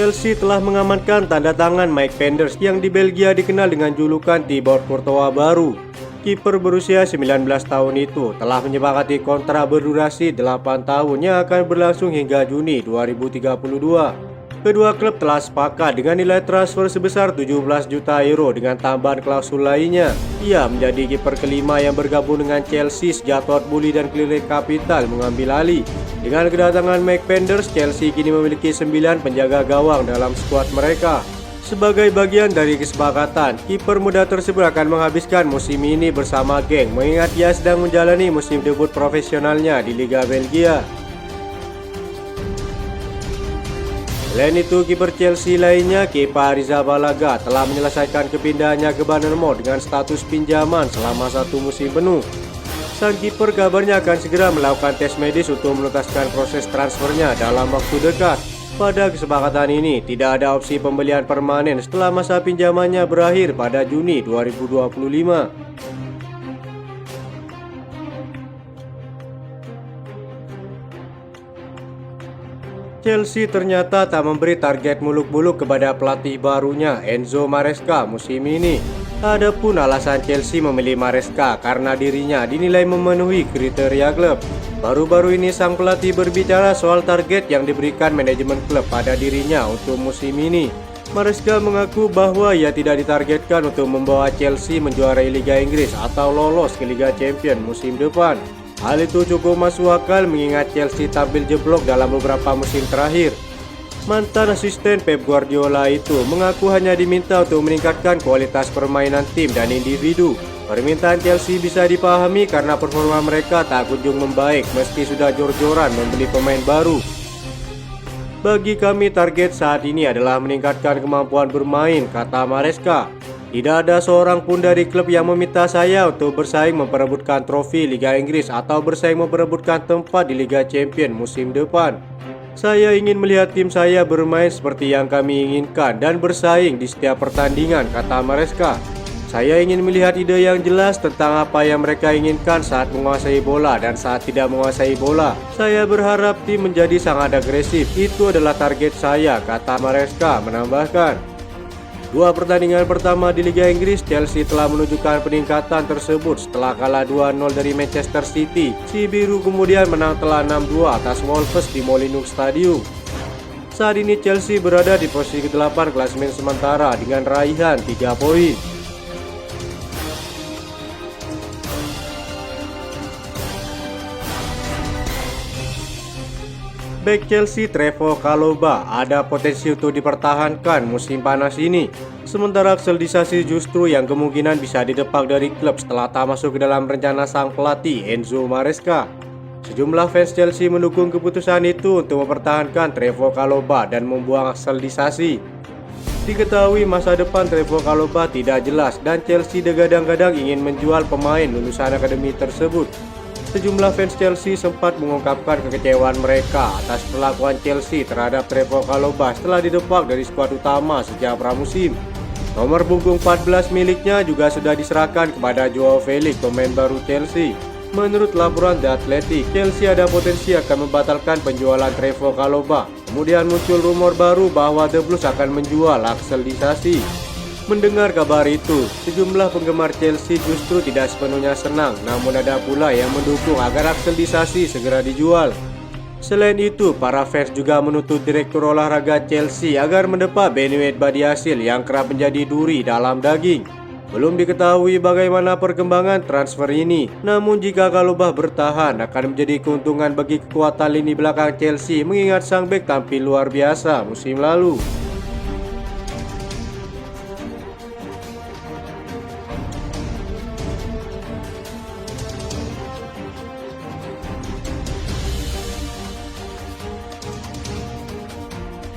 Chelsea telah mengamankan tanda tangan Mike Penders yang di Belgia dikenal dengan julukan Thibaut Courtois baru. Kiper berusia 19 tahun itu telah menyepakati kontrak berdurasi 8 tahun yang akan berlangsung hingga Juni 2032. Kedua klub telah sepakat dengan nilai transfer sebesar 17 juta euro dengan tambahan klausul lainnya. Ia menjadi kiper kelima yang bergabung dengan Chelsea sejak Todd Boehly dan Clearlake Capital mengambil alih. Dengan kedatangan Mike Penders, Chelsea kini memiliki 9 penjaga gawang dalam skuad mereka. Sebagai bagian dari kesepakatan, kiper muda tersebut akan menghabiskan musim ini bersama geng, mengingat ia sedang menjalani musim debut profesionalnya di Liga Belgia. Selain itu, kiper Chelsea lainnya, Kepa Arrizabalaga, telah menyelesaikan kepindahannya ke Bournemouth dengan status pinjaman selama 1 musim penuh. Sang kiper kabarnya akan segera melakukan tes medis untuk menuntaskan proses transfernya dalam waktu dekat. Pada kesepakatan ini, tidak ada opsi pembelian permanen setelah masa pinjamannya berakhir pada Juni 2025. Chelsea ternyata tak memberi target muluk-muluk kepada pelatih barunya Enzo Maresca musim ini. Adapun alasan Chelsea memilih Maresca karena dirinya dinilai memenuhi kriteria klub. Baru-baru ini sang pelatih berbicara soal target yang diberikan manajemen klub pada dirinya untuk musim ini. Maresca mengaku bahwa ia tidak ditargetkan untuk membawa Chelsea menjuarai Liga Inggris atau lolos ke Liga Champions musim depan. Hal itu cukup masuk akal mengingat Chelsea tampil jeblok dalam beberapa musim terakhir. Mantan asisten Pep Guardiola itu mengaku hanya diminta untuk meningkatkan kualitas permainan tim dan individu. Permintaan Chelsea bisa dipahami karena performa mereka tak kunjung membaik meski sudah jor-joran membeli pemain baru. Bagi kami target saat ini adalah meningkatkan kemampuan bermain, kata Maresca. Tidak ada seorang pun dari klub yang meminta saya untuk bersaing memperebutkan trofi Liga Inggris atau bersaing memperebutkan tempat di Liga Champions musim depan. Saya ingin melihat tim saya bermain seperti yang kami inginkan dan bersaing di setiap pertandingan, kata Maresca. Saya ingin melihat ide yang jelas tentang apa yang mereka inginkan saat menguasai bola dan saat tidak menguasai bola. Saya berharap tim menjadi sangat agresif. Itu adalah target saya, kata Maresca menambahkan. 2 pertandingan pertama di Liga Inggris, Chelsea telah menunjukkan peningkatan tersebut setelah kalah 2-0 dari Manchester City. Si biru kemudian menang telak 6-2 atas Wolves di Molineux Stadium. Saat ini Chelsea berada di posisi ke-8 klasemen sementara dengan raihan 3 poin. Bek Chelsea Trevoh Chalobah ada potensi untuk dipertahankan musim panas ini. Sementara Axel Disasi justru yang kemungkinan bisa didepak dari klub setelah tak masuk ke dalam rencana sang pelatih Enzo Maresca. Sejumlah fans Chelsea mendukung keputusan itu untuk mempertahankan Trevoh Chalobah dan membuang Axel Disasi. Diketahui masa depan Trevoh Chalobah tidak jelas dan Chelsea digadang-gadang ingin menjual pemain lulusan akademi tersebut. Sejumlah fans Chelsea sempat mengungkapkan kekecewaan mereka atas perlakuan Chelsea terhadap Trevoh Chalobah setelah didepak dari skuad utama sejak pramusim. Nomor punggung 14 miliknya juga sudah diserahkan kepada Joao Felix, pemain baru Chelsea. Menurut laporan The Athletic, Chelsea ada potensi akan membatalkan penjualan Trevoh Chalobah. Kemudian muncul rumor baru bahwa The Blues akan menjual Axel Disasi. Mendengar kabar itu, sejumlah penggemar Chelsea justru tidak sepenuhnya senang, namun ada pula yang mendukung agar Axel Disasi segera dijual. Selain itu, para fans juga menuntut direktur olahraga Chelsea agar mendepak Benoit Badiashile yang kerap menjadi duri dalam daging. Belum diketahui bagaimana perkembangan transfer ini, namun jika Chalobah bertahan akan menjadi keuntungan bagi kekuatan lini belakang Chelsea mengingat sang bek tampil luar biasa musim lalu.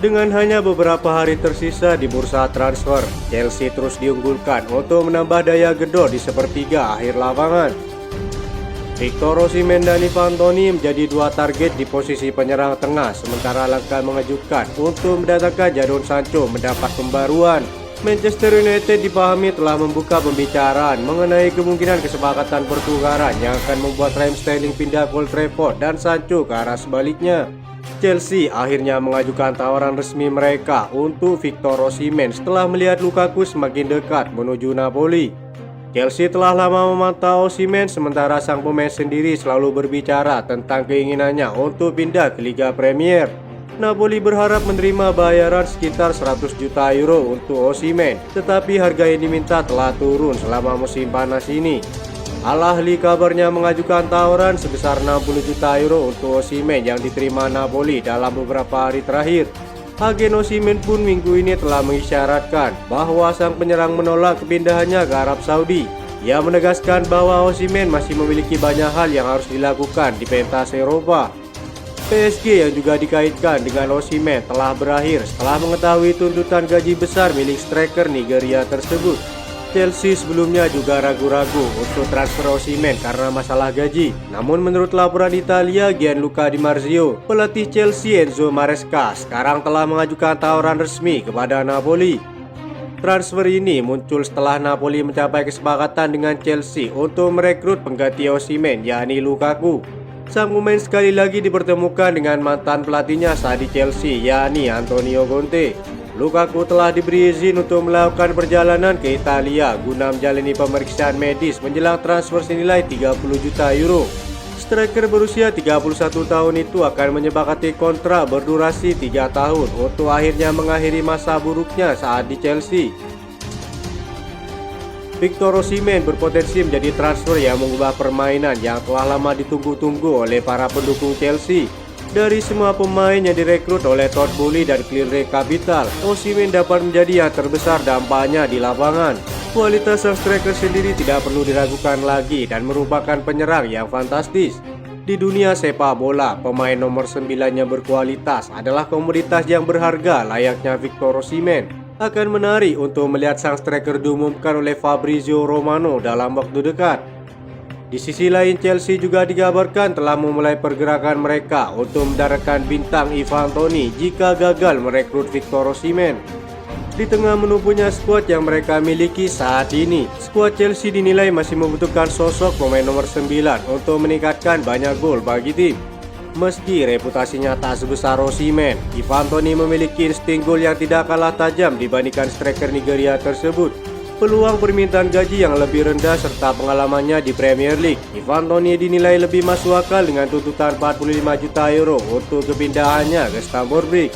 Dengan hanya beberapa hari tersisa di bursa transfer, Chelsea terus diunggulkan untuk menambah daya gedor di sepertiga akhir lapangan. Victor Osimhen dan Ivan Toney menjadi 2 target di posisi penyerang tengah, sementara langkah mengejutkan untuk mendatangkan Jadon Sancho mendapat pembaruan. Manchester United dipahami telah membuka pembicaraan mengenai kemungkinan kesepakatan pertukaran yang akan membuat Raheem Sterling pindah ke Old Trafford dan Sancho ke arah sebaliknya. Chelsea akhirnya mengajukan tawaran resmi mereka untuk Victor Osimhen setelah melihat Lukaku semakin dekat menuju Napoli. Chelsea telah lama memantau Osimhen, sementara sang pemain sendiri selalu berbicara tentang keinginannya untuk pindah ke Liga Premier. Napoli berharap menerima bayaran sekitar 100 juta euro untuk Osimhen, tetapi harga yang diminta telah turun selama musim panas ini. Al-Ahli kabarnya mengajukan tawaran sebesar 60 juta euro untuk Osimhen yang diterima Napoli dalam beberapa hari terakhir. Agen Osimhen pun minggu ini telah mengisyaratkan bahwa sang penyerang menolak kepindahannya ke Arab Saudi. Ia menegaskan bahwa Osimhen masih memiliki banyak hal yang harus dilakukan di pentas Eropa. PSG yang juga dikaitkan dengan Osimhen telah berakhir setelah mengetahui tuntutan gaji besar milik striker Nigeria tersebut. Chelsea sebelumnya juga ragu-ragu untuk transfer Osimhen karena masalah gaji. Namun menurut laporan Italia, Gianluca Di Marzio, pelatih Chelsea Enzo Maresca sekarang telah mengajukan tawaran resmi kepada Napoli. Transfer ini muncul setelah Napoli mencapai kesepakatan dengan Chelsea untuk merekrut pengganti Osimhen, yakni Lukaku. Sang pemain sekali lagi dipertemukan dengan mantan pelatihnya saat di Chelsea, yakni Antonio Conte. Lukaku telah diberi izin untuk melakukan perjalanan ke Italia guna menjalani pemeriksaan medis menjelang transfer senilai 30 juta euro. Striker berusia 31 tahun itu akan menyepakati kontrak berdurasi 3 tahun untuk akhirnya mengakhiri masa buruknya saat di Chelsea. Victor Osimhen berpotensi menjadi transfer yang mengubah permainan yang telah lama ditunggu-tunggu oleh para pendukung Chelsea. Dari semua pemain yang direkrut oleh Todd Boehly dan Clearlake Capital, Osimhen dapat menjadi yang terbesar dampaknya di lapangan. Kualitas sang striker sendiri tidak perlu diragukan lagi dan merupakan penyerang yang fantastis. Di dunia sepak bola, pemain nomor 9 yang berkualitas adalah komoditas yang berharga layaknya Victor Osimhen. Akan menarik untuk melihat sang striker diumumkan oleh Fabrizio Romano dalam waktu dekat. Di sisi lain, Chelsea juga dikabarkan telah memulai pergerakan mereka untuk mendaratkan bintang Ivan Toney jika gagal merekrut Victor Osimhen. Di tengah menumpunya skuad yang mereka miliki saat ini, skuad Chelsea dinilai masih membutuhkan sosok pemain nomor 9 untuk meningkatkan banyak gol bagi tim. Meski reputasinya tak sebesar Osimhen, Ivan Toney memiliki insting gol yang tidak kalah tajam dibandingkan striker Nigeria tersebut. Peluang permintaan gaji yang lebih rendah serta pengalamannya di Premier League, Ivan Toney dinilai lebih masuk akal dengan tuntutan 45 juta euro untuk kepindahannya ke Stamford Bridge.